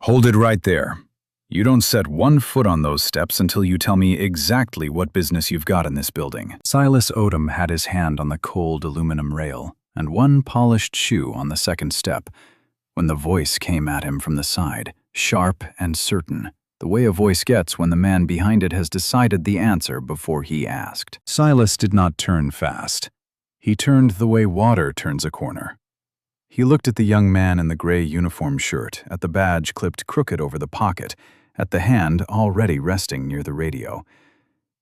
Hold it right there. You don't set one foot on those steps until you tell me exactly what business you've got in this building. Silas Odom had his hand on the cold aluminum rail and one polished shoe on the second step when the voice came at him from the side, sharp and certain, the way a voice gets when the man behind it has decided the answer before he asked. Silas did not turn fast. He turned the way water turns a corner. He looked at the young man in the gray uniform shirt, at the badge clipped crooked over the pocket, at the hand already resting near the radio,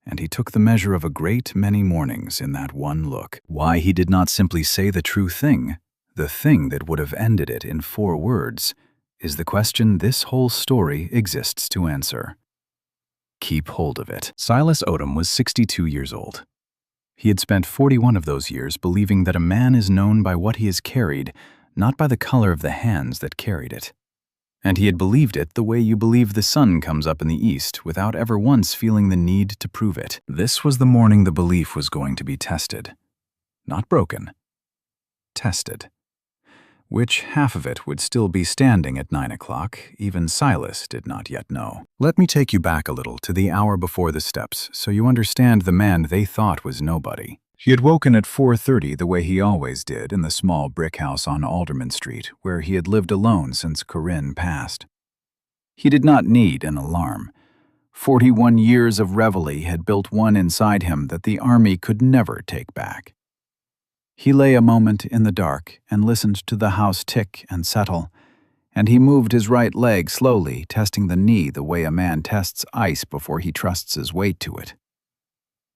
and he took the measure of a great many mornings in that one look. Why he did not simply say the true thing, the thing that would have ended it in 4 words, is the question this whole story exists to answer. Keep hold of it. Silas Odom was 62 years old. He had spent 41 of those years believing that a man is known by what he has carried, not by the color of the hands that carried it. And he had believed it the way you believe the sun comes up in the east without ever once feeling the need to prove it. This was the morning the belief was going to be tested. Not broken. Tested. Which half of it would still be standing at 9 o'clock, even Silas did not yet know. Let me take you back a little to the hour before the steps so you understand the man they thought was nobody. He had woken at 4:30 the way he always did in the small brick house on Alderman Street, where he had lived alone since Corinne passed. He did not need an alarm. 41 years of reveille had built one inside him that the army could never take back. He lay a moment in the dark and listened to the house tick and settle, and he moved his right leg slowly, testing the knee the way a man tests ice before he trusts his weight to it.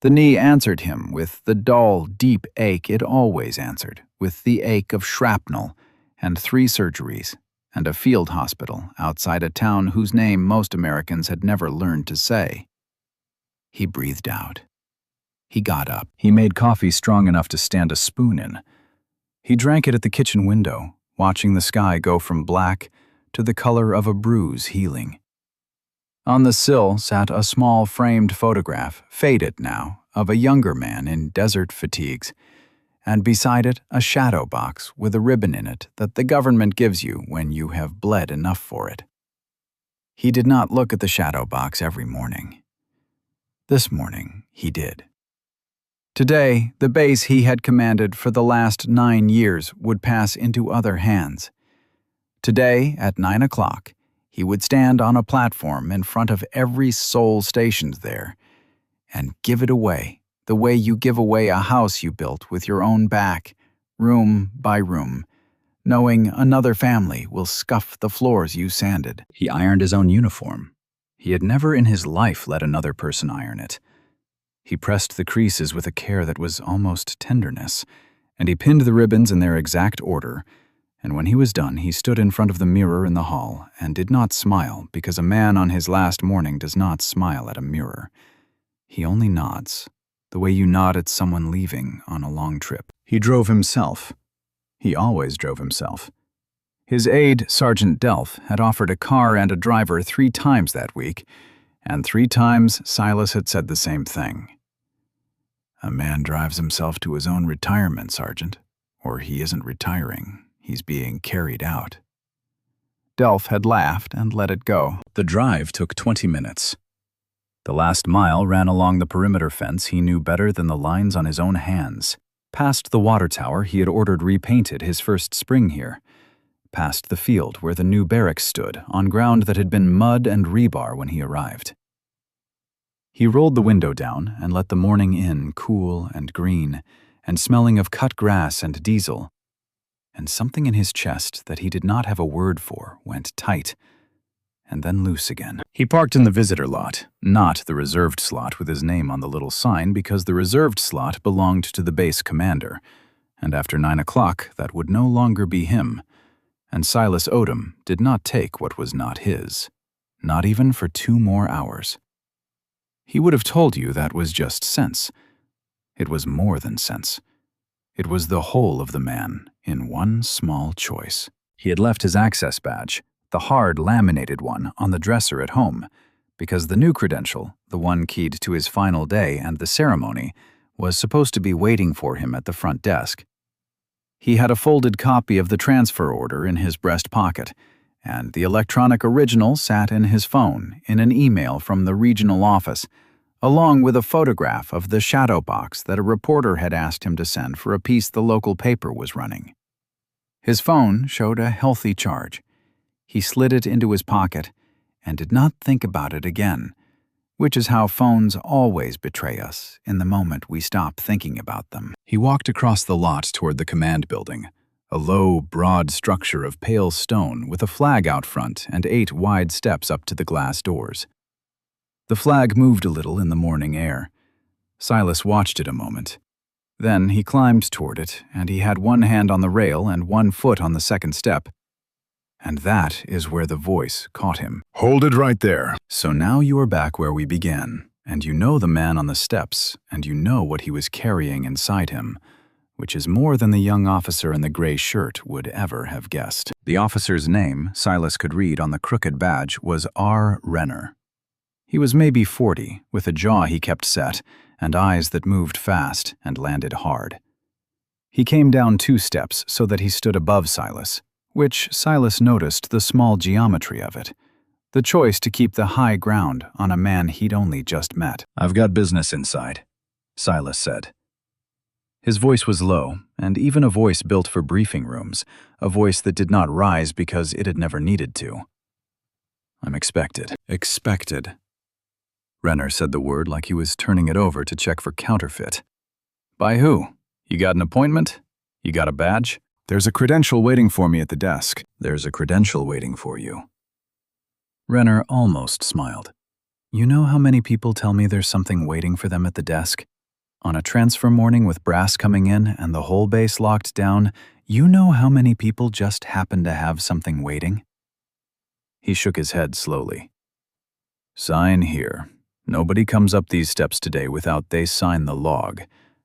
The knee answered him with the dull, deep ache it always answered, with the ache of shrapnel, and 3 surgeries, and a field hospital outside a town whose name most Americans had never learned to say. He breathed out. He got up. He made coffee strong enough to stand a spoon in. He drank it at the kitchen window, watching the sky go from black to the color of a bruise healing. On the sill sat a small framed photograph, faded now, of a younger man in desert fatigues, and beside it a shadow box with a ribbon in it that the government gives you when you have bled enough for it. He did not look at the shadow box every morning. This morning he did. Today, the base he had commanded for the last 9 years would pass into other hands. Today, at 9 o'clock, he would stand on a platform in front of every soul stationed there and give it away the way you give away a house you built with your own back, room by room, knowing another family will scuff the floors you sanded. He ironed his own uniform. He had never in his life let another person iron it. He pressed the creases with a care that was almost tenderness, and he pinned the ribbons in their exact order, and when he was done he stood in front of the mirror in the hall and did not smile because a man on his last morning does not smile at a mirror. He only nods, the way you nod at someone leaving on a long trip. He drove himself. He always drove himself. His aide, Sergeant Delph, had offered a car and a driver 3 times that week, and 3 times Silas had said the same thing. A man drives himself to his own retirement, Sergeant, or he isn't retiring. He's being carried out. Delph had laughed and let it go. The drive took 20 minutes. The last mile ran along the perimeter fence he knew better than the lines on his own hands. Past the water tower he had ordered repainted his first spring here. Past the field where the new barracks stood, on ground that had been mud and rebar when he arrived. He rolled the window down and let the morning in cool and green, and smelling of cut grass and diesel, and something in his chest that he did not have a word for went tight, and then loose again. He parked in the visitor lot, not the reserved slot with his name on the little sign, because the reserved slot belonged to the base commander, and after 9 o'clock that would no longer be him, and Silas Odom did not take what was not his, not even for 2 more hours. He would have told you that was just sense. It was more than sense. It was the whole of the man in one small choice. He had left his access badge, the hard laminated one, on the dresser at home, because the new credential, the one keyed to his final day and the ceremony, was supposed to be waiting for him at the front desk. He had a folded copy of the transfer order in his breast pocket, and the electronic original sat in his phone in an email from the regional office, along with a photograph of the shadow box that a reporter had asked him to send for a piece the local paper was running. His phone showed a healthy charge. He slid it into his pocket and did not think about it again, which is how phones always betray us in the moment we stop thinking about them. He walked across the lot toward the command building, a low, broad structure of pale stone with a flag out front and 8 wide steps up to the glass doors. The flag moved a little in the morning air. Silas watched it a moment. Then he climbed toward it, and he had one hand on the rail and one foot on the second step. And that is where the voice caught him. Hold it right there. So now you are back where we began, and you know the man on the steps, and you know what he was carrying inside him, which is more than the young officer in the gray shirt would ever have guessed. The officer's name, Silas could read on the crooked badge, was R. Renner. He was maybe 40, with a jaw he kept set, and eyes that moved fast and landed hard. He came down 2 steps so that he stood above Silas, which Silas noticed the small geometry of it, the choice to keep the high ground on a man he'd only just met. "I've got business inside," Silas said. His voice was low, and even a voice built for briefing rooms, a voice that did not rise because it had never needed to. "I'm expected." Expected. Renner said the word like he was turning it over to check for counterfeit. "By who? You got an appointment? You got a badge?" "There's a credential waiting for me at the desk." "There's a credential waiting for you." Renner almost smiled. "You know how many people tell me there's something waiting for them at the desk? On a transfer morning with brass coming in and the whole base locked down, you know how many people just happen to have something waiting?" He shook his head slowly. "Sign here. Nobody comes up these steps today without they sign the log,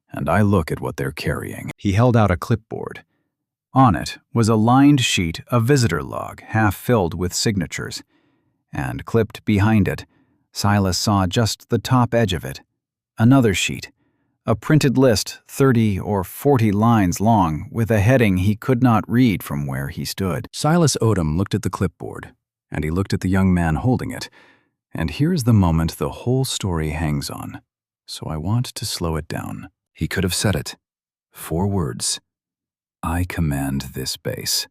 and I look at what they're carrying." He held out a clipboard. On it was a lined sheet of visitor log, half filled with signatures, and clipped behind it, Silas saw just the top edge of it, another sheet, a printed list 30 or 40 lines long with a heading he could not read from where he stood. Silas Odom looked at the clipboard, and he looked at the young man holding it, and here's the moment the whole story hangs on, so I want to slow it down. He could have said it. 4 words. "I command this base."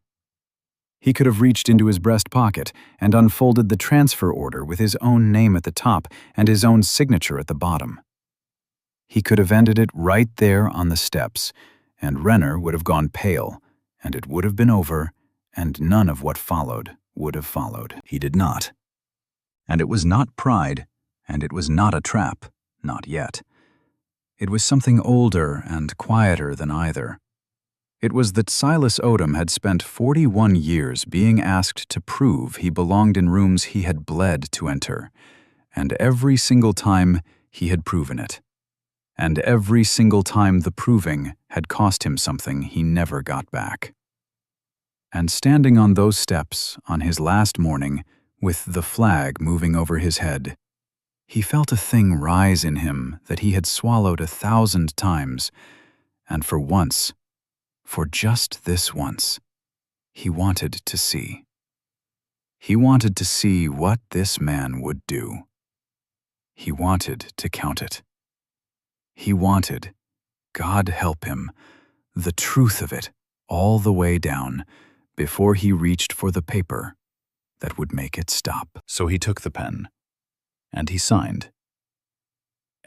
He could have reached into his breast pocket and unfolded the transfer order with his own name at the top and his own signature at the bottom. He could have ended it right there on the steps, and Renner would have gone pale, and it would have been over, and none of what followed would have followed. He did not. And it was not pride, and it was not a trap, not yet. It was something older and quieter than either. It was that Silas Odom had spent 41 years being asked to prove he belonged in rooms he had bled to enter, and every single time he had proven it. And every single time the proving had cost him something he never got back. And standing on those steps on his last morning, with the flag moving over his head, he felt a thing rise in him that he had swallowed 1,000 times, and for once, for just this once, he wanted to see. He wanted to see what this man would do. He wanted to count it. He wanted, God help him, the truth of it all the way down before he reached for the paper that would make it stop. So he took the pen, and he signed.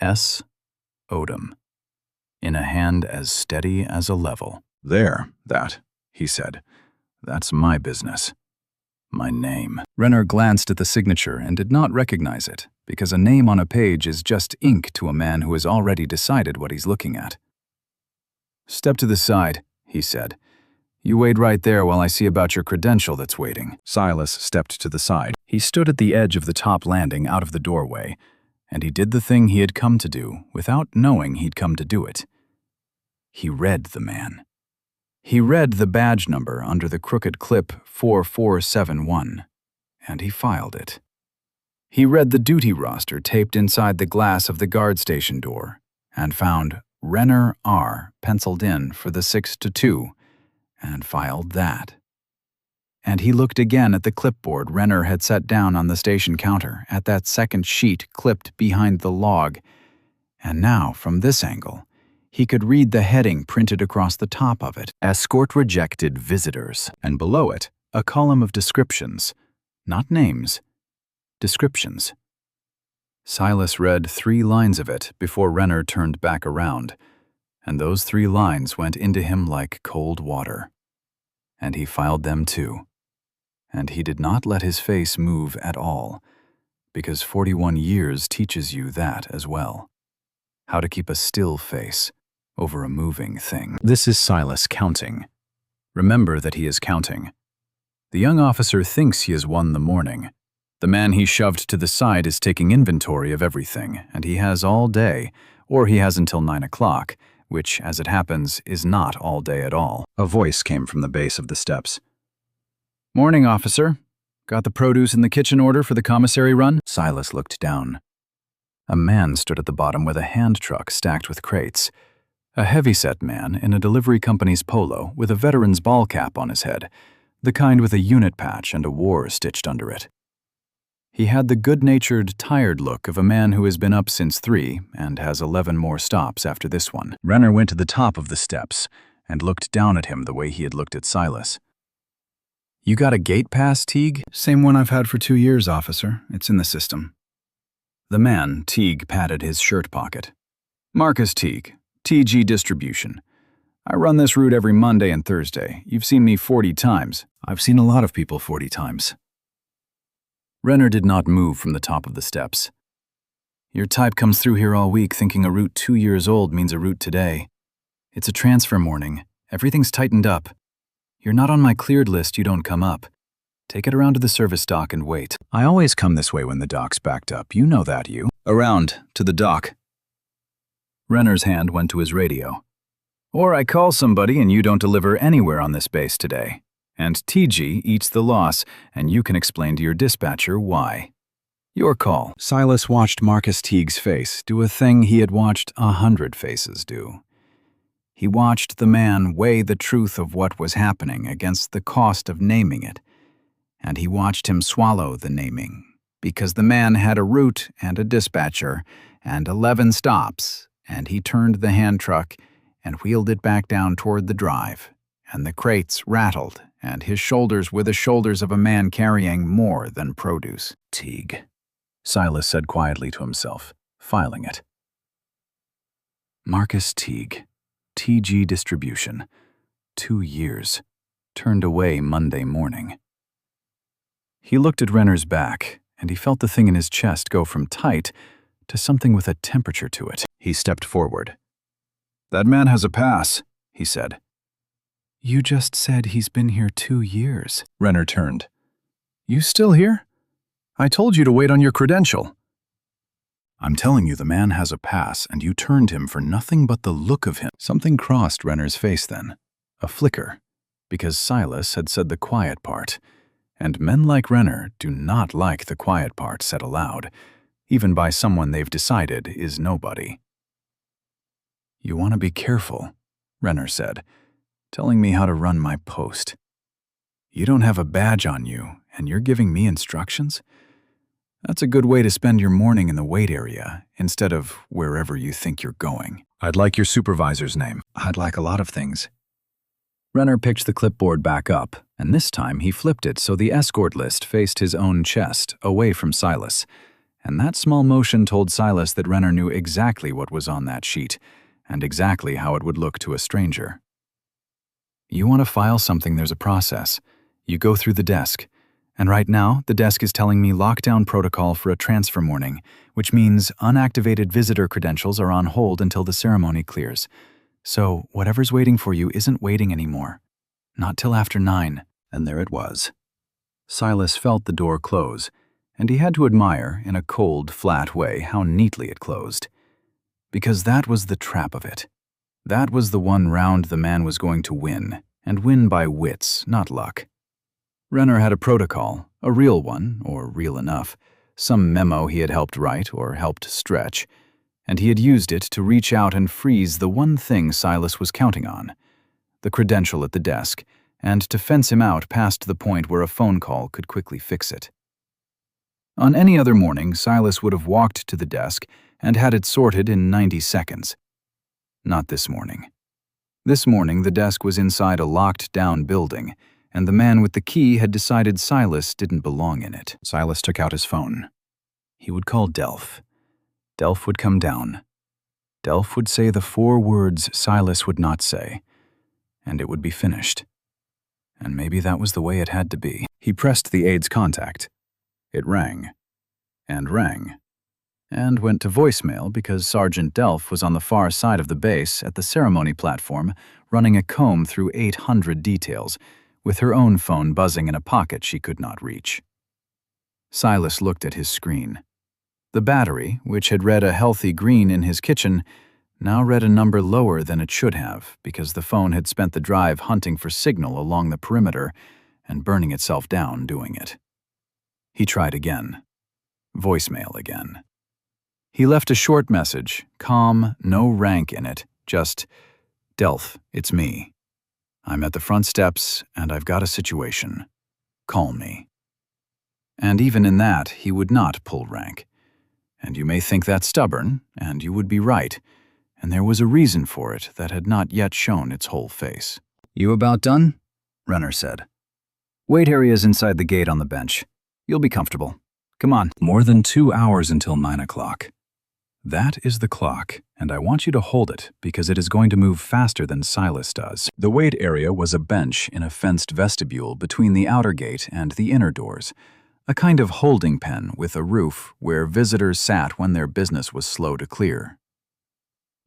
S. Odom, in a hand as steady as a level. "There, that," he said. "That's my business. My name." Renner glanced at the signature and did not recognize it, because a name on a page is just ink to a man who has already decided what he's looking at. "Step to the side," he said. "You wait right there while I see about your credential that's waiting." Silas stepped to the side. He stood at the edge of the top landing out of the doorway, and he did the thing he had come to do without knowing he'd come to do it. He read the man. He read the badge number under the crooked clip 4471, and he filed it. He read the duty roster taped inside the glass of the guard station door, and found Renner R. penciled in for the 6 to 2, and filed that. and he looked again at the clipboard Renner had set down on the station counter, at that second sheet clipped behind the log. And now, from this angle, he could read the heading printed across the top of it, Escort Rejected Visitors, and below it, a column of descriptions. Not names, descriptions. Silas read 3 lines of it before Renner turned back around, and those 3 lines went into him like cold water. And he filed them too. And he did not let his face move at all, because 41 years teaches you that as well. How to keep a still face over a moving thing. This is Silas counting. Remember that he is counting. The young officer thinks he has won the morning. The man he shoved to the side is taking inventory of everything, and he has all day, or he has until 9 o'clock, which, as it happens, is not all day at all. A voice came from the base of the steps. "Morning, officer. Got the produce in the kitchen order for the commissary run?" Silas looked down. A man stood at the bottom with a hand truck stacked with crates. A heavy-set man in a delivery company's polo with a veteran's ball cap on his head, the kind with a unit patch and a war stitched under it. He had the good-natured, tired look of a man who has been up since 3 and has 11 more stops after this one. Renner went to the top of the steps and looked down at him the way he had looked at Silas. "You got a gate pass, Teague?" "Same one I've had for 2 years, officer. It's in the system." The man, Teague, patted his shirt pocket. "Marcus Teague, TG Distribution. I run this route every Monday and Thursday. You've seen me 40 times. I've seen a lot of people 40 times. Renner did not move from the top of the steps. "Your type comes through here all week thinking a route 2 years old means a route today. It's a transfer morning. Everything's tightened up. You're not on my cleared list, you don't come up. Take it around to the service dock and wait." "I always come this way when the dock's backed up. You know that, you." "Around, to the dock." Renner's hand went to his radio. "Or I call somebody and you don't deliver anywhere on this base today. And TG eats the loss, and you can explain to your dispatcher why. Your call." Silas watched Marcus Teague's face do a thing he had watched 100 faces do. He watched the man weigh the truth of what was happening against the cost of naming it, and he watched him swallow the naming, because the man had a route and a dispatcher and 11 stops, and he turned the hand truck and wheeled it back down toward the drive, and the crates rattled, and his shoulders were the shoulders of a man carrying more than produce. "Teague," Silas said quietly to himself, filing it. Marcus Teague, TG Distribution, 2 years, turned away Monday morning. He looked at Renner's back, and he felt the thing in his chest go from tight to something with a temperature to it. He stepped forward. "That man has a pass," he said. "You just said he's been here 2 years. Renner turned. "You still here? I told you to wait on your credential." "I'm telling you the man has a pass, and you turned him for nothing but the look of him." Something crossed Renner's face then. A flicker. Because Silas had said the quiet part. And men like Renner do not like the quiet part said aloud, even by someone they've decided is nobody. "You want to be careful," Renner said, "telling me how to run my post. You don't have a badge on you, and you're giving me instructions? That's a good way to spend your morning in the wait area, instead of wherever you think you're going." "I'd like your supervisor's name." "I'd like a lot of things." Renner picked the clipboard back up, and this time he flipped it so the escort list faced his own chest, away from Silas. And that small motion told Silas that Renner knew exactly what was on that sheet, and exactly how it would look to a stranger. "You want to file something, there's a process. You go through the desk. And right now, the desk is telling me lockdown protocol for a transfer morning, which means unactivated visitor credentials are on hold until the ceremony clears. So whatever's waiting for you isn't waiting anymore. Not till after 9. And there it was. Silas felt the door close, and he had to admire, in a cold, flat way, how neatly it closed. Because that was the trap of it. That was the one round the man was going to win, and win by wits, not luck. Renner had a protocol, a real one, or real enough, some memo he had helped write or helped stretch, and he had used it to reach out and freeze the one thing Silas was counting on, the credential at the desk, and to fence him out past the point where a phone call could quickly fix it. On any other morning, Silas would have walked to the desk and had it sorted in 90 seconds. Not this morning. This morning, the desk was inside a locked-down building, and the man with the key had decided Silas didn't belong in it. Silas took out his phone. He would call Delph. Delph would come down. Delph would say the 4 words Silas would not say, and it would be finished. And maybe that was the way it had to be. He pressed the aide's contact. It rang, and went to voicemail because Sergeant Delph was on the far side of the base at the ceremony platform, running a comb through 800 details, with her own phone buzzing in a pocket she could not reach. Silas looked at his screen. The battery, which had read a healthy green in his kitchen, now read a number lower than it should have because the phone had spent the drive hunting for signal along the perimeter and burning itself down doing it. He tried again. Voicemail again. He left a short message, calm, no rank in it, just, "Delph, it's me. I'm at the front steps and I've got a situation. Call me." And even in that, he would not pull rank. And you may think that stubborn, and you would be right, and there was a reason for it that had not yet shown its whole face. "You about done?" Renner said. "Wait area's inside the gate on the bench. You'll be comfortable. Come on." More than 2 hours until 9 o'clock. That is the clock, and I want you to hold it because it is going to move faster than Silas does. The wait area was a bench in a fenced vestibule between the outer gate and the inner doors, a kind of holding pen with a roof where visitors sat when their business was slow to clear.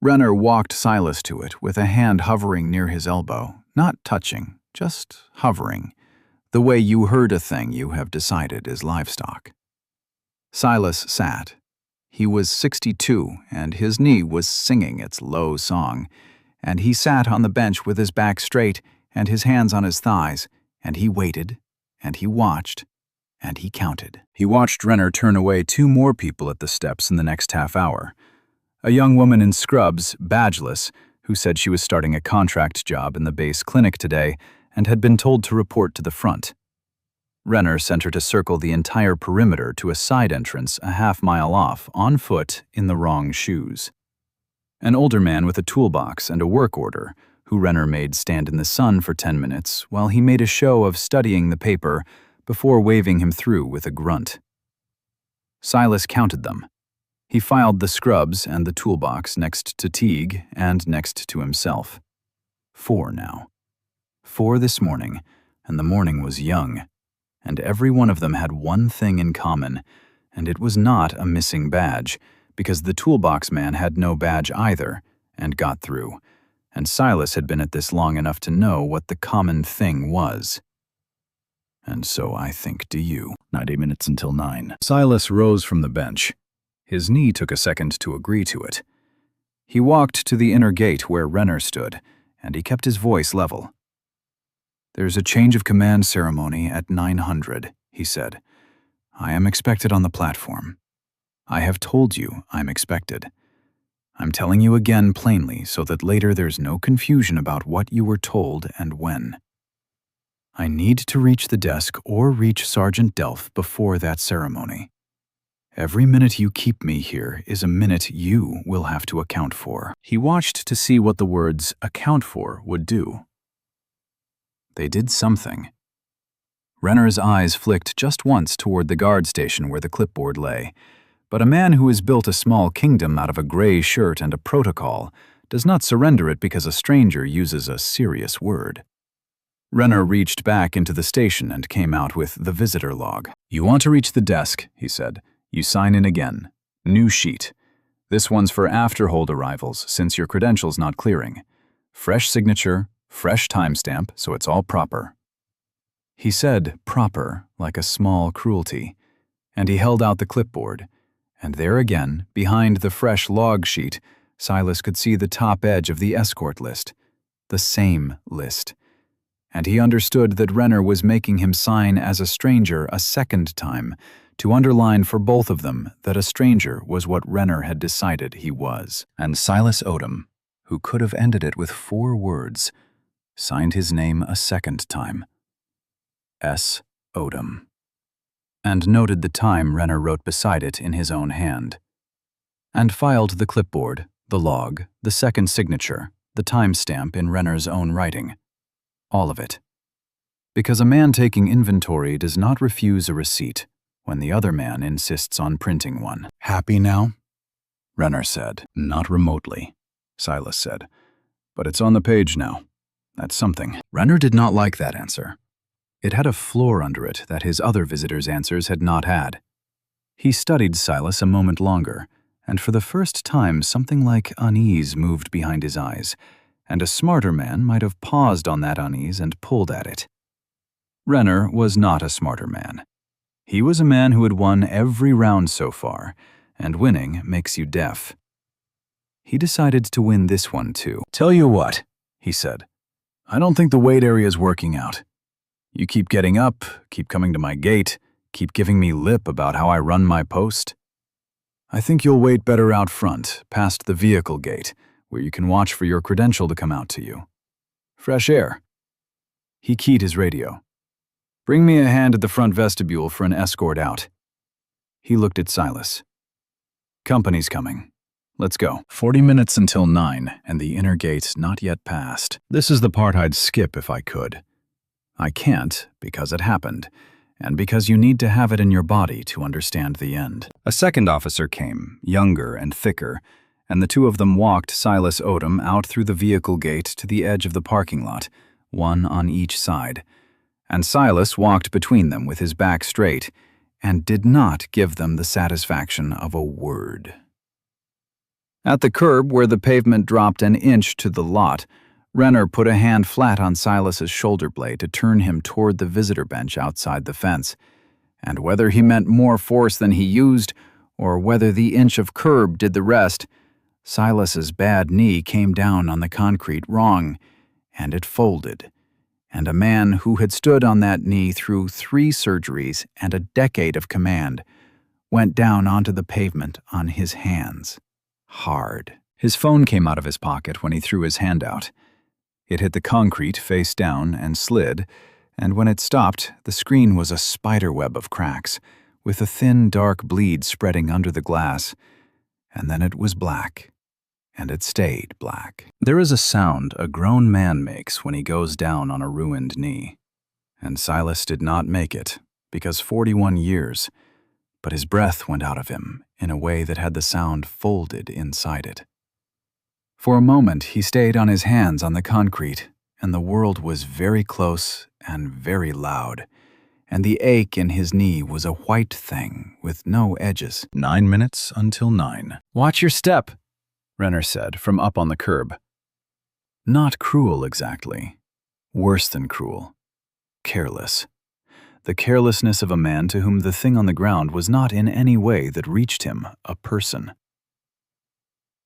Renner walked Silas to it with a hand hovering near his elbow, not touching, just hovering, the way you herd a thing you have decided is livestock. Silas sat. He was 62, and his knee was singing its low song, and he sat on the bench with his back straight and his hands on his thighs, and he waited, and he watched, and he counted. He watched Renner turn away 2 more people at the steps in the next half hour. A young woman in scrubs, badgeless, who said she was starting a contract job in the base clinic today and had been told to report to the front. Renner sent her to circle the entire perimeter to a side entrance a half-mile off, on foot, in the wrong shoes. An older man with a toolbox and a work order, who Renner made stand in the sun for 10 minutes while he made a show of studying the paper before waving him through with a grunt. Silas counted them. He filed the scrubs and the toolbox next to Teague and next to himself. 4 now. 4 this morning, and the morning was young. And every one of them had one thing in common, and it was not a missing badge, because the toolbox man had no badge either, and got through, and Silas had been at this long enough to know what the common thing was. And so I think do you. 90 minutes until 9. Silas rose from the bench. His knee took a second to agree to it. He walked to the inner gate where Renner stood, and he kept his voice level. "There's a change of command ceremony at 900, he said. "I am expected on the platform. I have told you I'm expected. I'm telling you again plainly so that later there's no confusion about what you were told and when. I need to reach the desk or reach Sergeant Delph before that ceremony. Every minute you keep me here is a minute you will have to account for." He watched to see what the words "account for" would do. They did something. Renner's eyes flicked just once toward the guard station where the clipboard lay, but a man who has built a small kingdom out of a gray shirt and a protocol does not surrender it because a stranger uses a serious word. Renner reached back into the station and came out with the visitor log. "You want to reach the desk," he said. "You sign in again. New sheet. This one's for after-hold arrivals since your credential's not clearing. Fresh signature, fresh timestamp, so it's all proper." He said proper like a small cruelty, and he held out the clipboard, and there again, behind the fresh log sheet, Silas could see the top edge of the escort list, the same list, and he understood that Renner was making him sign as a stranger a second time, to underline for both of them that a stranger was what Renner had decided he was. And Silas Odom, who could have ended it with 4 words, signed his name a second time, S. Odom, and noted the time Renner wrote beside it in his own hand, and filed the clipboard, the log, the second signature, the timestamp in Renner's own writing. All of it. Because a man taking inventory does not refuse a receipt when the other man insists on printing one. Happy now? Renner said. Not remotely, Silas said. But it's on the page now. That's something. Renner did not like that answer. It had a floor under it that his other visitors' answers had not had. He studied Silas a moment longer, and for the first time something like unease moved behind his eyes, and a smarter man might have paused on that unease and pulled at it. Renner was not a smarter man. He was a man who had won every round so far, and winning makes you deaf. He decided to win this one too. Tell you what, he said. I don't think the wait area is working out. You keep getting up, keep coming to my gate, keep giving me lip about how I run my post. I think you'll wait better out front, past the vehicle gate, where you can watch for your credential to come out to you. Fresh air. He keyed his radio. Bring me a hand at the front vestibule for an escort out. He looked at Silas. Company's coming. Let's go. 40 minutes until 9, and the inner gate not yet passed. This is the part I'd skip if I could. I can't, because it happened, and because you need to have it in your body to understand the end. A second officer came, younger and thicker, and the two of them walked Silas Odom out through the vehicle gate to the edge of the parking lot, one on each side. And Silas walked between them with his back straight, and did not give them the satisfaction of a word. At the curb where the pavement dropped an inch to the lot, Renner put a hand flat on Silas's shoulder blade to turn him toward the visitor bench outside the fence, and whether he meant more force than he used, or whether the inch of curb did the rest, Silas's bad knee came down on the concrete wrong, and it folded, and a man who had stood on that knee through 3 surgeries and a decade of command went down onto the pavement on his hands, hard. His phone came out of his pocket when he threw his hand out. It hit the concrete face down and slid, and when it stopped, the screen was a spiderweb of cracks, with a thin, dark bleed spreading under the glass, and then it was black, and it stayed black. There is a sound a grown man makes when he goes down on a ruined knee, and Silas did not make it, because 41 years, but his breath went out of him in a way that had the sound folded inside it. For a moment he stayed on his hands on the concrete, and the world was very close and very loud, and the ache in his knee was a white thing with no edges. 9 minutes until 9. Watch your step, Renner said from up on the curb. Not cruel exactly. Worse than cruel. Careless. The carelessness of a man to whom the thing on the ground was not in any way that reached him a person.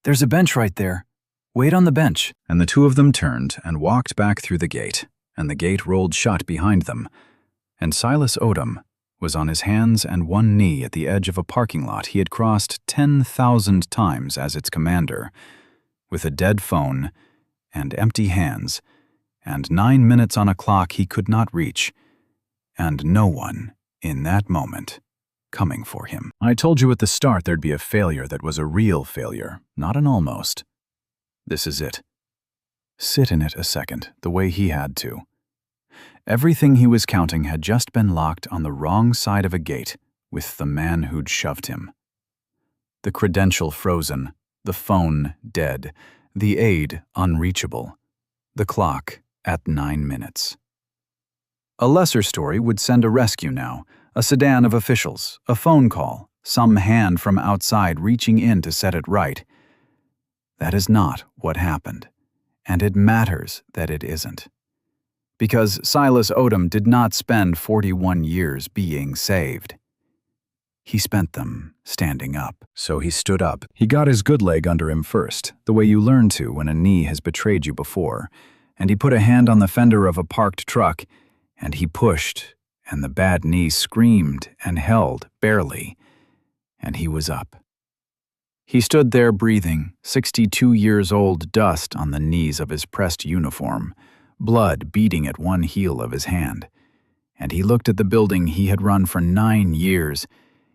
There's a bench right there. Wait on the bench. And the two of them turned and walked back through the gate, and the gate rolled shut behind them, and Silas Odom was on his hands and one knee at the edge of a parking lot he had crossed 10,000 times as its commander, with a dead phone and empty hands, and 9 minutes on a clock he could not reach, and no one, in that moment, coming for him. I told you at the start there'd be a failure that was a real failure, not an almost. This is it. Sit in it a second, the way he had to. Everything he was counting had just been locked on the wrong side of a gate with the man who'd shoved him. The credential frozen, the phone dead, the aide unreachable, the clock at 9 minutes. A lesser story would send a rescue now, a sedan of officials, a phone call, some hand from outside reaching in to set it right. That is not what happened, and it matters that it isn't. Because Silas Odom did not spend 41 years being saved. He spent them standing up. So he stood up. He got his good leg under him first, the way you learn to when a knee has betrayed you before, and he put a hand on the fender of a parked truck, and he pushed, and the bad knee screamed and held, barely, and he was up. He stood there breathing, 62 years old dust on the knees of his pressed uniform, blood beating at one heel of his hand. And he looked at the building he had run for 9 years,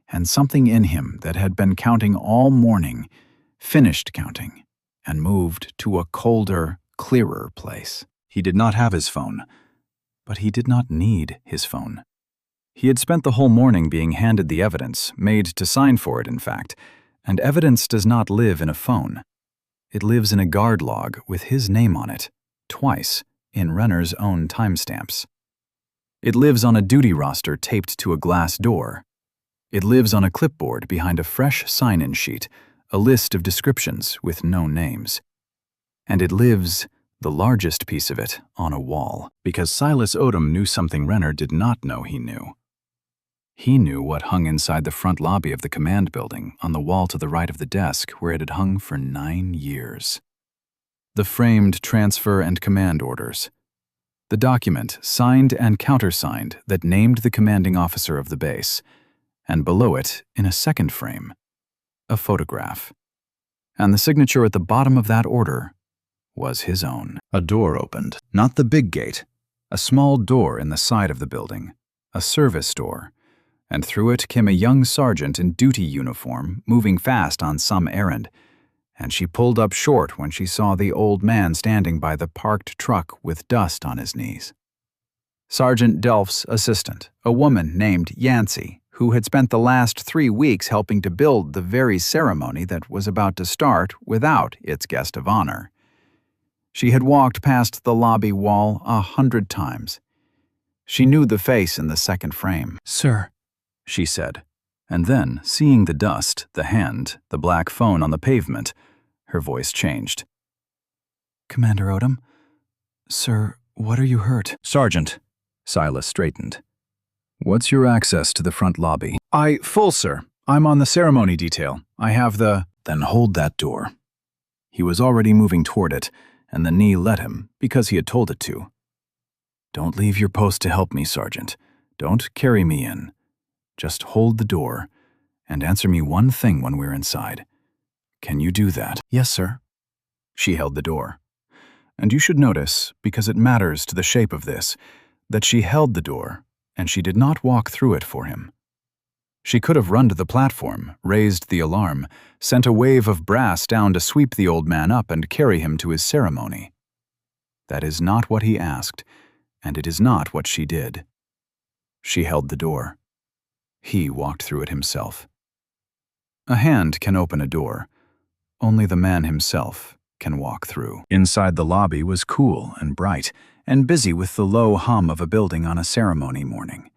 and something in him that had been counting all morning finished counting and moved to a colder, clearer place. He did not have his phone, but he did not need his phone. He had spent the whole morning being handed the evidence, made to sign for it, in fact, and evidence does not live in a phone. It lives in a guard log with his name on it, twice, in Renner's own timestamps. It lives on a duty roster taped to a glass door. It lives on a clipboard behind a fresh sign-in sheet, a list of descriptions with no names. And it lives, the largest piece of it, on a wall, because Silas Odom knew something Renner did not know he knew. He knew what hung inside the front lobby of the command building on the wall to the right of the desk where it had hung for 9 years. The framed transfer and command orders. The document, signed and countersigned, that named the commanding officer of the base, and below it, in a second frame, a photograph. And the signature at the bottom of that order was his own. A door opened, not the big gate, a small door in the side of the building, a service door, and through it came a young sergeant in duty uniform moving fast on some errand, and she pulled up short when she saw the old man standing by the parked truck with dust on his knees. Sergeant Delph's assistant, a woman named Yancey, who had spent the last 3 weeks helping to build the very ceremony that was about to start without its guest of honor. She had walked past the lobby wall 100 times. She knew the face in the second frame. "Sir," she said, and then, seeing the dust, the hand, the black phone on the pavement, her voice changed. "Commander Odom? Sir, what are you hurt?" "Sergeant." Silas straightened. "What's your access to the front lobby?" Full, sir. I'm on the ceremony detail. I have the..." "Then hold that door." He was already moving toward it, and the knee let him, because he had told it to. "Don't leave your post to help me, Sergeant. Don't carry me in. Just hold the door, and answer me one thing when we're inside. Can you do that?" "Yes, sir." She held the door. And you should notice, because it matters to the shape of this, that she held the door, and she did not walk through it for him. She could have run to the platform, raised the alarm, sent a wave of brass down to sweep the old man up and carry him to his ceremony. That is not what he asked, and it is not what she did. She held the door. He walked through it himself. A hand can open a door. Only the man himself can walk through. Inside the lobby was cool and bright, and busy with the low hum of a building on a ceremony morning.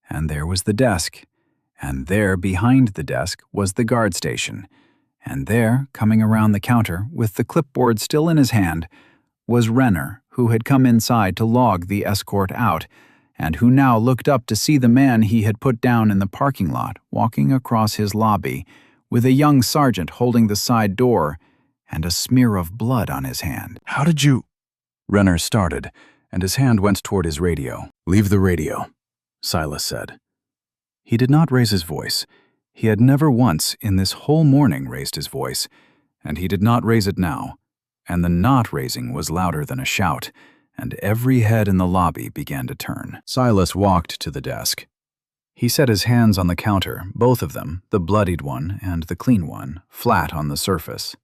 And there was the desk, and there behind the desk was the guard station, and there, coming around the counter with the clipboard still in his hand, was Renner, who had come inside to log the escort out, and who now looked up to see the man he had put down in the parking lot walking across his lobby, with a young sergeant holding the side door and a smear of blood on his hand. "How did you—" Renner started, and his hand went toward his radio. "Leave the radio," Silas said. He did not raise his voice. He had never once in this whole morning raised his voice, and he did not raise it now, and the not raising was louder than a shout, and every head in the lobby began to turn. Silas walked to the desk. He set his hands on the counter, both of them, the bloodied one and the clean one, flat on the surface.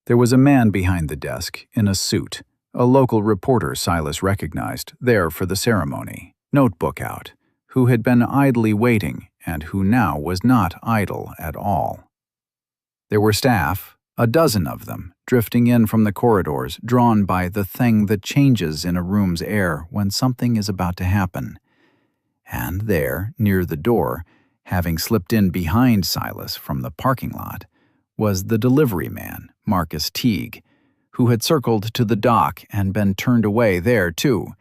There was a man behind the desk, in a suit, a local reporter Silas recognized, there for the ceremony, notebook out, who had been idly waiting and who now was not idle at all. There were staff, a dozen of them, drifting in from the corridors, drawn by the thing that changes in a room's air when something is about to happen. And there, near the door, having slipped in behind Silas from the parking lot, was the delivery man, Marcus Teague, who had circled to the dock and been turned away there too,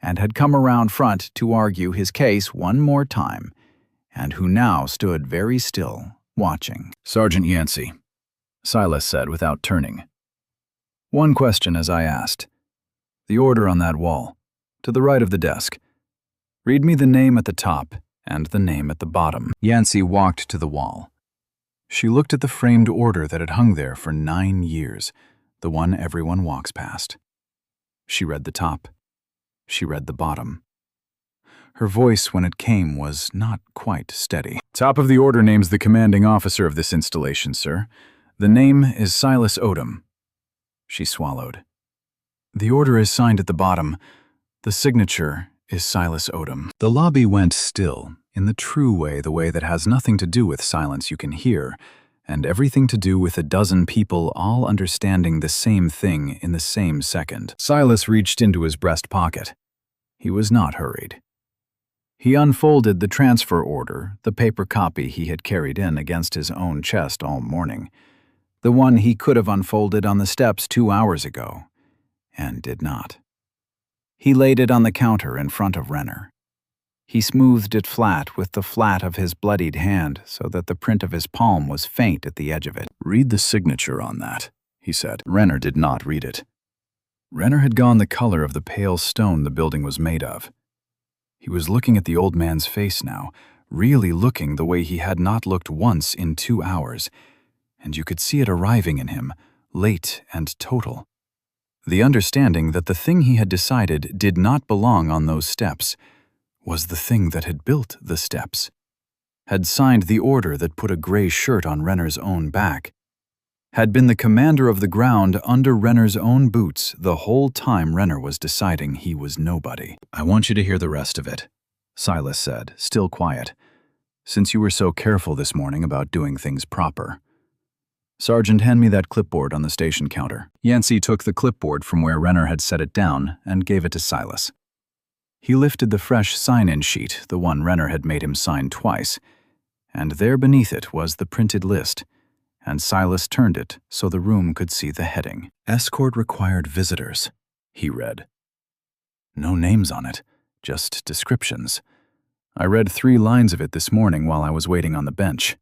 and had come around front to argue his case one more time, and who now stood very still, watching. "Sergeant Yancey," Silas said without turning. "One question as I asked. The order on that wall, to the right of the desk. Read me the name at the top and the name at the bottom." Yancey walked to the wall. She looked at the framed order that had hung there for 9 years, the one everyone walks past. She read the top. She read the bottom. Her voice, when it came, was not quite steady. Top of the order names the commanding officer of this installation, sir. The name is Silas Odom. She swallowed. The order is signed at the bottom. The signature is Silas Odom. The lobby went still, in the true way, the way that has nothing to do with silence you can hear, and everything to do with a dozen people all understanding the same thing in the same second. Silas reached into his breast pocket. He was not hurried. He unfolded the transfer order, the paper copy he had carried in against his own chest all morning, the one he could have unfolded on the steps 2 hours ago, and did not. He laid it on the counter in front of Renner. He smoothed it flat with the flat of his bloodied hand so that the print of his palm was faint at the edge of it. "Read the signature on that," he said. Renner did not read it. Renner had gone the color of the pale stone the building was made of. He was looking at the old man's face now, really looking the way he had not looked once in 2 hours, and you could see it arriving in him, late and total. The understanding that the thing he had decided did not belong on those steps was the thing that had built the steps, had signed the order that put a gray shirt on Renner's own back, had been the commander of the ground under Renner's own boots the whole time Renner was deciding he was nobody. "I want you to hear the rest of it," Silas said, still quiet, "since you were so careful this morning about doing things proper. Sergeant, hand me that clipboard on the station counter." Yancey took the clipboard from where Renner had set it down and gave it to Silas. He lifted the fresh sign-in sheet, the one Renner had made him sign twice, and there beneath it was the printed list, and Silas turned it so the room could see the heading. "Escort required visitors," he read. No names on it, just descriptions. I read 3 lines of it this morning while I was waiting on the bench.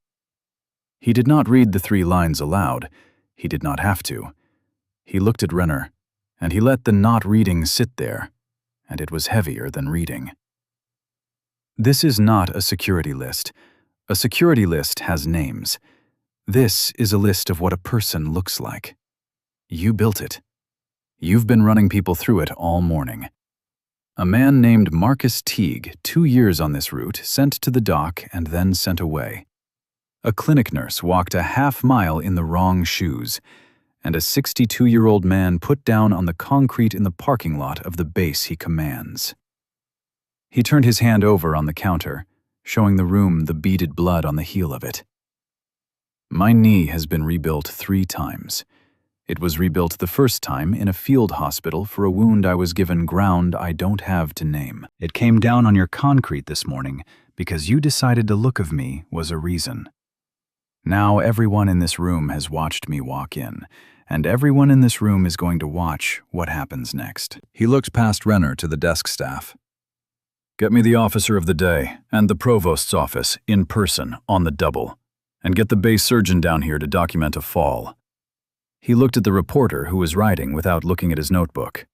He did not read the 3 lines aloud. He did not have to. He looked at Renner, and he let the not reading sit there, and it was heavier than reading. This is not a security list. A security list has names. This is a list of what a person looks like. You built it. You've been running people through it all morning. A man named Marcus Teague, 2 years on this route, sent to the dock and then sent away. A clinic nurse walked a half-mile in the wrong shoes, and a 62-year-old man put down on the concrete in the parking lot of the base he commands. He turned his hand over on the counter, showing the room the beaded blood on the heel of it. My knee has been rebuilt 3 times. It was rebuilt the first time in a field hospital for a wound I was given ground I don't have to name. It came down on your concrete this morning because you decided the look of me was a reason. Now everyone in this room has watched me walk in, and everyone in this room is going to watch what happens next. He looked past Renner to the desk staff. "Get me the officer of the day and the provost's office in person on the double. And get the base surgeon down here to document a fall." He looked at the reporter who was writing without looking at his notebook.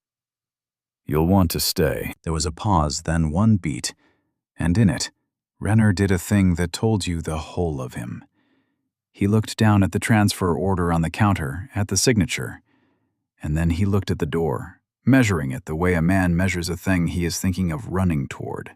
"You'll want to stay." There was a pause, then 1 beat, and in it, Renner did a thing that told you the whole of him. He looked down at the transfer order on the counter, at the signature, and then he looked at the door, measuring it the way a man measures a thing he is thinking of running toward.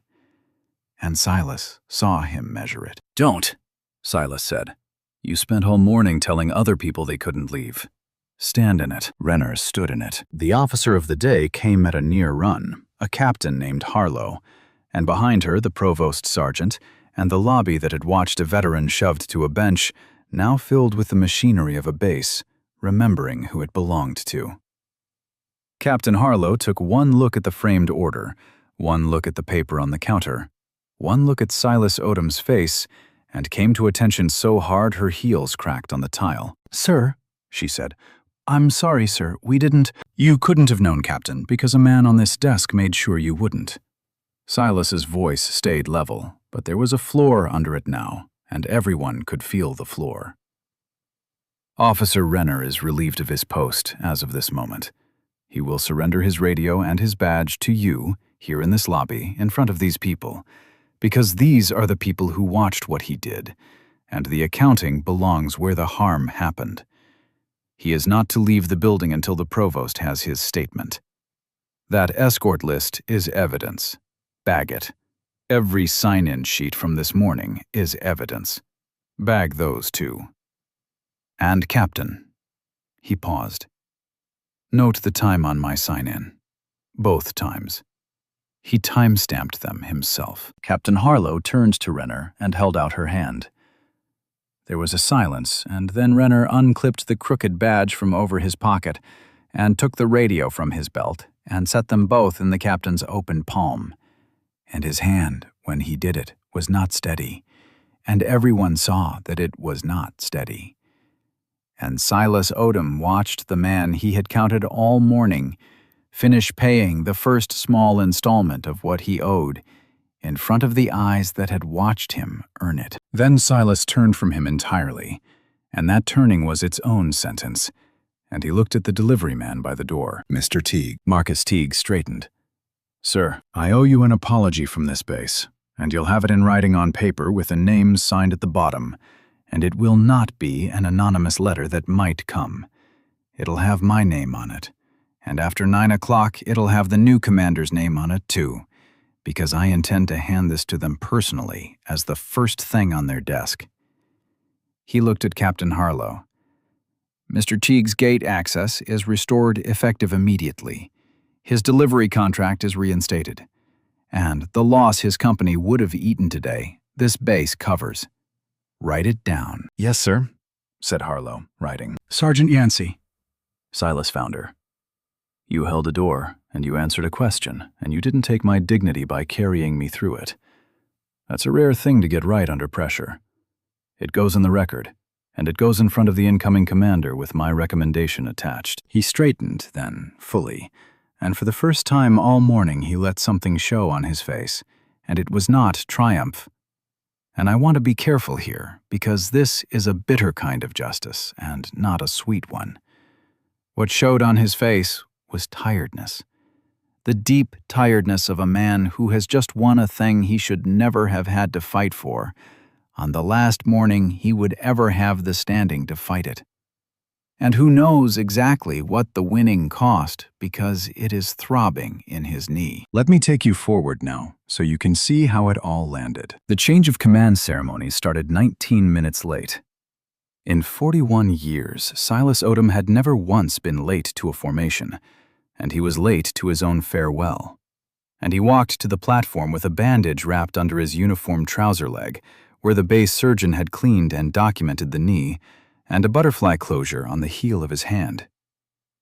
And Silas saw him measure it. "Don't," Silas said. "You spent all morning telling other people they couldn't leave. Stand in it." Renner stood in it. The officer of the day came at a near run, a captain named Harlow, and behind her the provost sergeant, and the lobby that had watched a veteran shoved to a bench, now filled with the machinery of a base, remembering who it belonged to. Captain Harlow took 1 look at the framed order, 1 look at the paper on the counter, 1 look at Silas Odom's face, and came to attention so hard her heels cracked on the tile. "Sir," she said, "I'm sorry, sir, we didn't—" "You couldn't have known, Captain, because a man on this desk made sure you wouldn't." Silas's voice stayed level, but there was a floor under it now, and everyone could feel the floor. Officer Renner is relieved of his post as of this moment. He will surrender his radio and his badge to you, here in this lobby, in front of these people, because these are the people who watched what he did, and the accounting belongs where the harm happened. He is not to leave the building until the provost has his statement. That escort list is evidence. Bag it. Every sign-in sheet from this morning is evidence. Bag those too. And Captain. He paused. Note the time on my sign-in. Both times. He time-stamped them himself. Captain Harlow turned to Renner and held out her hand. There was a silence, and then Renner unclipped the crooked badge from over his pocket and took the radio from his belt and set them both in the captain's open palm. And his hand, when he did it, was not steady, and everyone saw that it was not steady. And Silas Odom watched the man he had counted all morning finish paying the first small installment of what he owed in front of the eyes that had watched him earn it. Then Silas turned from him entirely, and that turning was its own sentence, and he looked at the delivery man by the door. Mr. Teague. Marcus Teague straightened. Sir, I owe you an apology from this base, and you'll have it in writing on paper with the names signed at the bottom, and it will not be an anonymous letter that might come. It'll have my name on it, and after 9 o'clock it'll have the new commander's name on it too, because I intend to hand this to them personally as the first thing on their desk. He looked at Captain Harlow. Mr. Teague's gate access is restored effective immediately. His delivery contract is reinstated. And the loss his company would have eaten today, this base covers. Write it down. Yes, sir, said Harlow, writing. Sergeant Yancey. Silas found her. You held a door, and you answered a question, and you didn't take my dignity by carrying me through it. That's a rare thing to get right under pressure. It goes in the record, and it goes in front of the incoming commander with my recommendation attached. He straightened, then, fully, and for the first time all morning he let something show on his face, and it was not triumph. And I want to be careful here, because this is a bitter kind of justice, and not a sweet one. What showed on his face was tiredness. The deep tiredness of a man who has just won a thing he should never have had to fight for, on the last morning he would ever have the standing to fight it. And who knows exactly what the winning cost because it is throbbing in his knee. Let me take you forward now, so you can see how it all landed. The change of command ceremony started 19 minutes late. In 41 years, Silas Odom had never once been late to a formation, and he was late to his own farewell. And he walked to the platform with a bandage wrapped under his uniform trouser leg, where the base surgeon had cleaned and documented the knee, and a butterfly closure on the heel of his hand.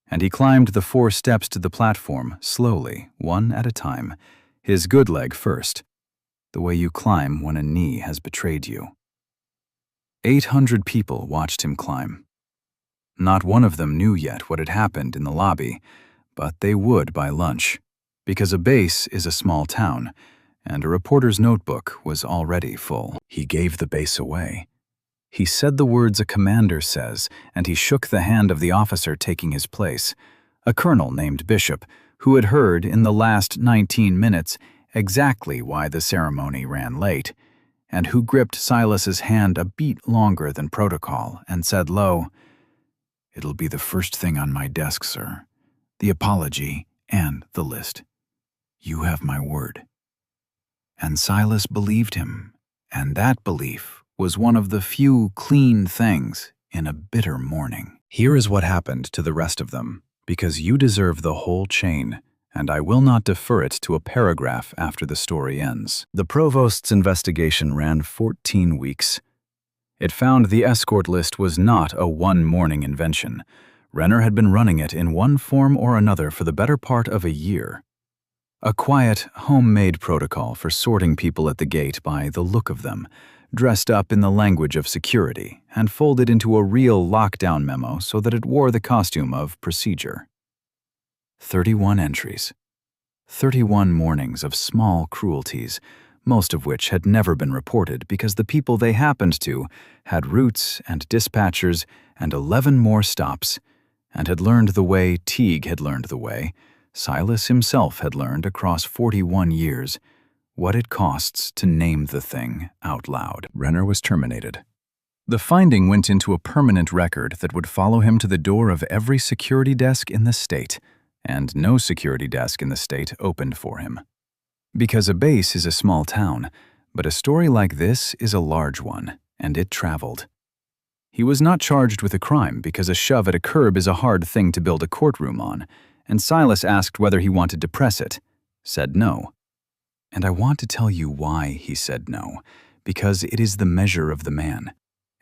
And he climbed the 4 steps to the platform, slowly, one at a time, his good leg first, the way you climb when a knee has betrayed you. 800 people watched him climb. Not one of them knew yet what had happened in the lobby, but they would by lunch, because a base is a small town, and a reporter's notebook was already full. He gave the base away. He said the words a commander says, and he shook the hand of the officer taking his place, a colonel named Bishop, who had heard in the last 19 minutes exactly why the ceremony ran late, and who gripped Silas's hand a beat longer than protocol and said low, "It'll be the first thing on my desk, sir. The apology and the list. You have my word." And Silas believed him, and that belief was one of the few clean things in a bitter morning. Here is what happened to the rest of them, because you deserve the whole chain, and I will not defer it to a paragraph after the story ends. The provost's investigation ran 14 weeks. It found the escort list was not a one-morning invention. Renner had been running it in one form or another for the better part of a year. A quiet, homemade protocol for sorting people at the gate by the look of them, dressed up in the language of security, and folded into a real lockdown memo so that it wore the costume of procedure. 31 entries. 31 mornings of small cruelties, most of which had never been reported because the people they happened to had routes and dispatchers and 11 more stops, and had learned the way Teague had learned the way, Silas himself had learned across 41 years, what it costs to name the thing out loud. Renner was terminated. The finding went into a permanent record that would follow him to the door of every security desk in the state, and no security desk in the state opened for him. Because a base is a small town, but a story like this is a large one, and it traveled. He was not charged with a crime because a shove at a curb is a hard thing to build a courtroom on, and Silas asked whether he wanted to press it, said no. And I want to tell you why he said no, because it is the measure of the man,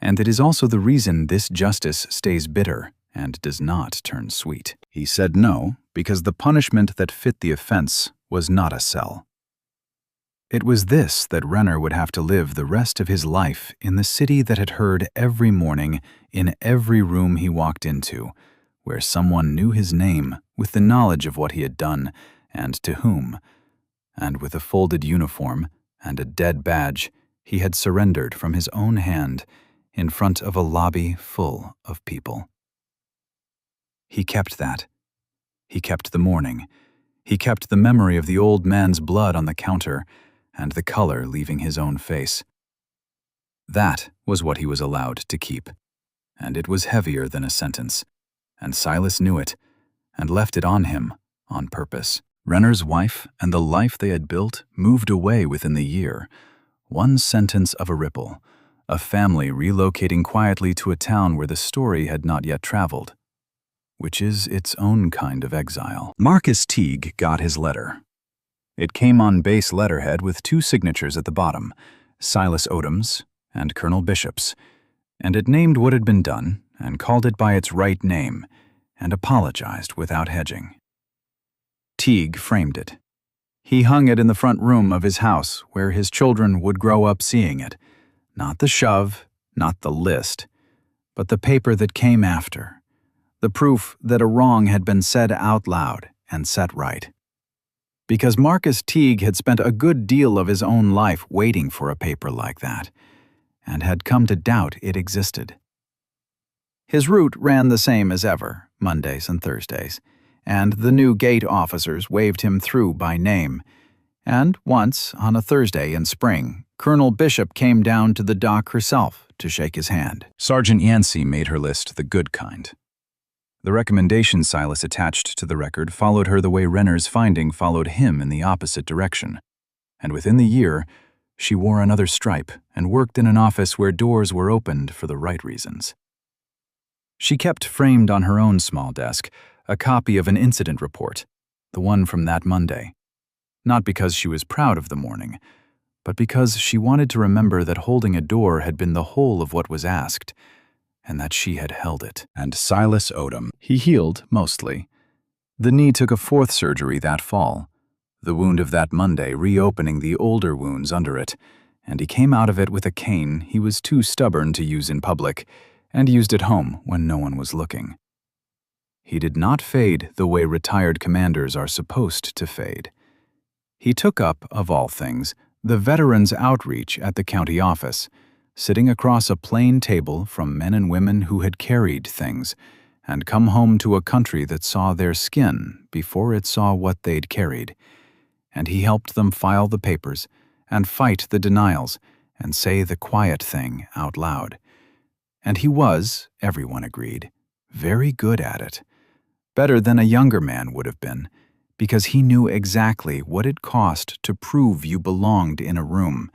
and it is also the reason this justice stays bitter and does not turn sweet. He said no because the punishment that fit the offense was not a cell. It was this that Renner would have to live the rest of his life in the city that had heard every morning in every room he walked into, where someone knew his name with the knowledge of what he had done and to whom, and with a folded uniform and a dead badge he had surrendered from his own hand in front of a lobby full of people. He kept that. He kept the morning. He kept the memory of the old man's blood on the counter and the color leaving his own face. That was what he was allowed to keep, and it was heavier than a sentence, and Silas knew it and left it on him on purpose. Renner's wife and the life they had built moved away within the year. One sentence of a ripple, a family relocating quietly to a town where the story had not yet traveled, which is its own kind of exile. Marcus Teague got his letter. It came on base letterhead with 2 signatures at the bottom, Silas Odom's and Colonel Bishop's, and it named what had been done and called it by its right name and apologized without hedging. Teague framed it. He hung it in the front room of his house where his children would grow up seeing it. Not the shove, not the list, but the paper that came after. The proof that a wrong had been said out loud and set right. Because Marcus Teague had spent a good deal of his own life waiting for a paper like that, and had come to doubt it existed. His route ran the same as ever, Mondays and Thursdays, and the new gate officers waved him through by name. And once, on a Thursday in spring, Colonel Bishop came down to the dock herself to shake his hand. Sergeant Yancey made her list the good kind. The recommendation Silas attached to the record followed her the way Renner's finding followed him in the opposite direction. And within the year, she wore another stripe and worked in an office where doors were opened for the right reasons. She kept framed on her own small desk a copy of an incident report, the one from that Monday. Not because she was proud of the morning, but because she wanted to remember that holding a door had been the whole of what was asked, and that she had held it. And Silas Odom. He healed, mostly. The knee took a 4th surgery that fall, the wound of that Monday reopening the older wounds under it, and he came out of it with a cane he was too stubborn to use in public, and used at home when no one was looking. He did not fade the way retired commanders are supposed to fade. He took up, of all things, the veterans' outreach at the county office, sitting across a plain table from men and women who had carried things and come home to a country that saw their skin before it saw what they'd carried. And he helped them file the papers and fight the denials and say the quiet thing out loud. And he was, everyone agreed, very good at it. Better than a younger man would have been, because he knew exactly what it cost to prove you belonged in a room,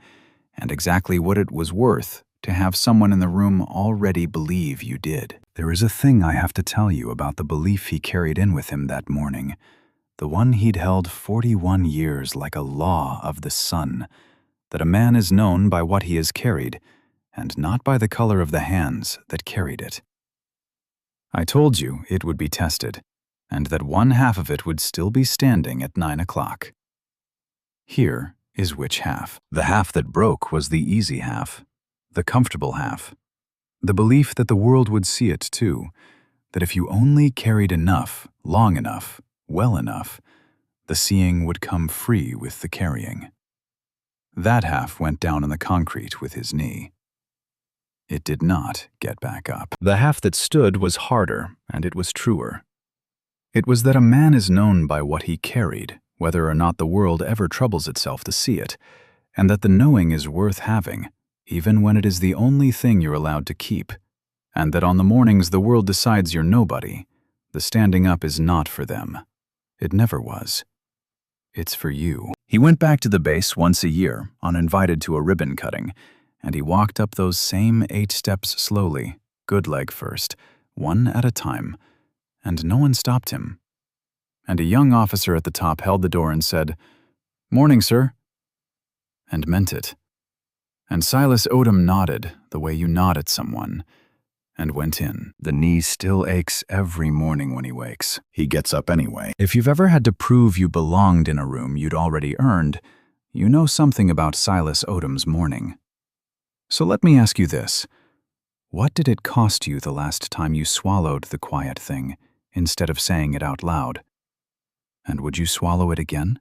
and exactly what it was worth to have someone in the room already believe you did. There is a thing I have to tell you about the belief he carried in with him that morning, the one he'd held 41 years like a law of the sun, that a man is known by what he has carried, and not by the color of the hands that carried it. I told you it would be tested, and that one half of it would still be standing at 9 o'clock. Here is which half. The half that broke was the easy half, the comfortable half. The belief that the world would see it too, that if you only carried enough, long enough, well enough, the seeing would come free with the carrying. That half went down on the concrete with his knee. It did not get back up. The half that stood was harder, and it was truer. It was that a man is known by what he carried, whether or not the world ever troubles itself to see it, and that the knowing is worth having, even when it is the only thing you're allowed to keep, and that on the mornings the world decides you're nobody, the standing up is not for them, It never was. It's for you. He went back to the base once a year, uninvited to a ribbon cutting, and he walked up those same 8 steps slowly, good leg first, one at a time, and no one stopped him. And a young officer at the top held the door and said, "Morning, sir," and meant it. And Silas Odom nodded the way you nod at someone, and went in. The knee still aches every morning when he wakes. He gets up anyway. If you've ever had to prove you belonged in a room you'd already earned, you know something about Silas Odom's morning. So let me ask you this. What did it cost you the last time you swallowed the quiet thing instead of saying it out loud? And would you swallow it again?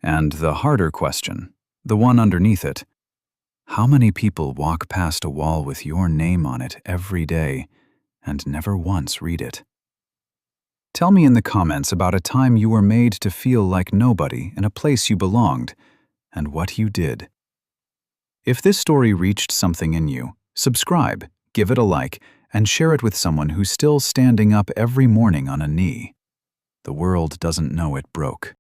And the harder question, the one underneath it, how many people walk past a wall with your name on it every day and never once read it? Tell me in the comments about a time you were made to feel like nobody in a place you belonged and what you did. If this story reached something in you, subscribe, give it a like, and share it with someone who's still standing up every morning on a knee. The world doesn't know it broke.